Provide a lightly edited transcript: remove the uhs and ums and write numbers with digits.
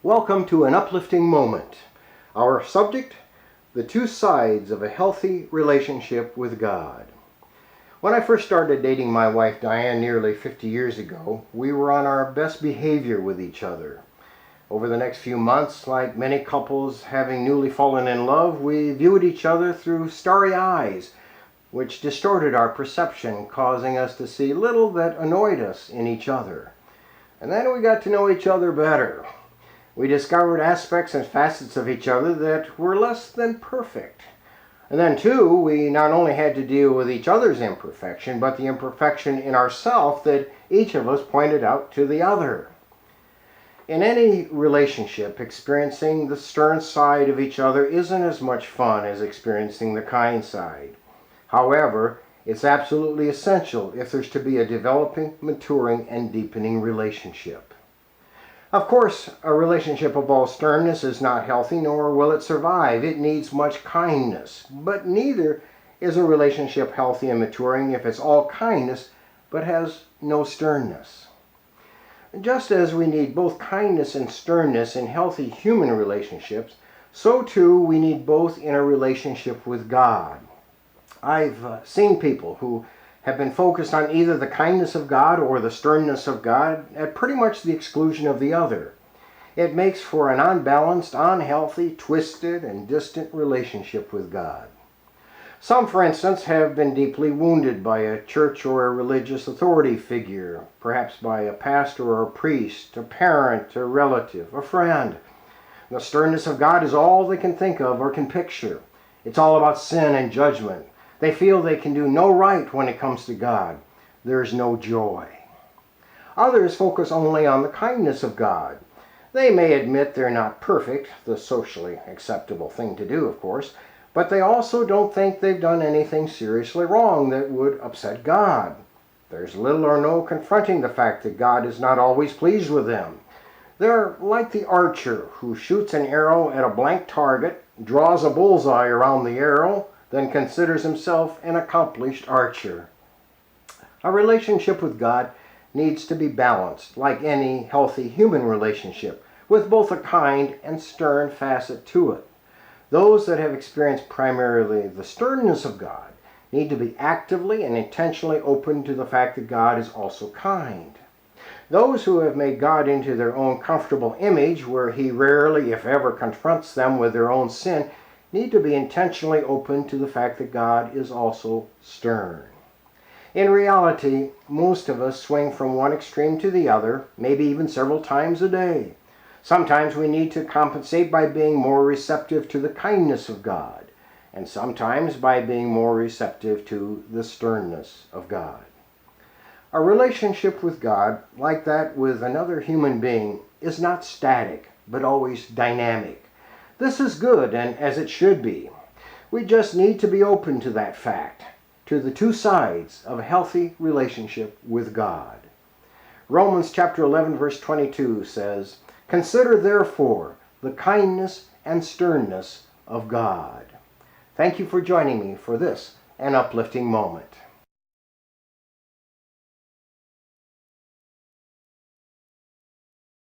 Welcome to an uplifting moment. Our subject, the two sides of a healthy relationship with God. When I first started dating my wife Diane nearly 50 years ago, we were on our best behavior with each other. Over the next few months, like many couples having newly fallen in love, we viewed each other through starry eyes, which distorted our perception, causing us to see little that annoyed us in each other. And then we got to know each other better. We discovered aspects and facets of each other that were less than perfect. And then too, we not only had to deal with each other's imperfection, but the imperfection in ourselves that each of us pointed out to the other. In any relationship, experiencing the stern side of each other isn't as much fun as experiencing the kind side. However, it's absolutely essential if there's to be a developing, maturing, and deepening relationship. Of course, a relationship of all sternness is not healthy, nor will it survive. It needs much kindness. But neither is a relationship healthy and maturing if it's all kindness, but has no sternness. Just as we need both kindness and sternness in healthy human relationships, so too we need both in a relationship with God. I've seen people who have been focused on either the kindness of God or the sternness of God at pretty much the exclusion of the other. It makes for an unbalanced, unhealthy, twisted, and distant relationship with God. Some, for instance, have been deeply wounded by a church or a religious authority figure, perhaps by a pastor or a priest, a parent, a relative, a friend. The sternness of God is all they can think of or can picture. It's all about sin and judgment. They feel they can do no right when it comes to God. There is no joy. Others focus only on the kindness of God. They may admit they're not perfect, the socially acceptable thing to do, of course, but they also don't think they've done anything seriously wrong that would upset God. There's little or no confronting the fact that God is not always pleased with them. They're like the archer who shoots an arrow at a blank target, draws a bullseye around the arrow, then considers himself an accomplished archer. A relationship with God needs to be balanced, like any healthy human relationship, with both a kind and stern facet to it. Those that have experienced primarily the sternness of God need to be actively and intentionally open to the fact that God is also kind. Those who have made God into their own comfortable image, where He rarely, if ever, confronts them with their own sin, need to be intentionally open to the fact that God is also stern. In reality, most of us swing from one extreme to the other, maybe even several times a day. Sometimes we need to compensate by being more receptive to the kindness of God, and sometimes by being more receptive to the sternness of God. A relationship with God, like that with another human being, is not static, but always dynamic. This is good, and as it should be. We just need to be open to that fact, to the two sides of a healthy relationship with God. Romans chapter 11, verse 22 says, "Consider therefore the kindness and sternness of God." Thank you for joining me for this, an uplifting moment.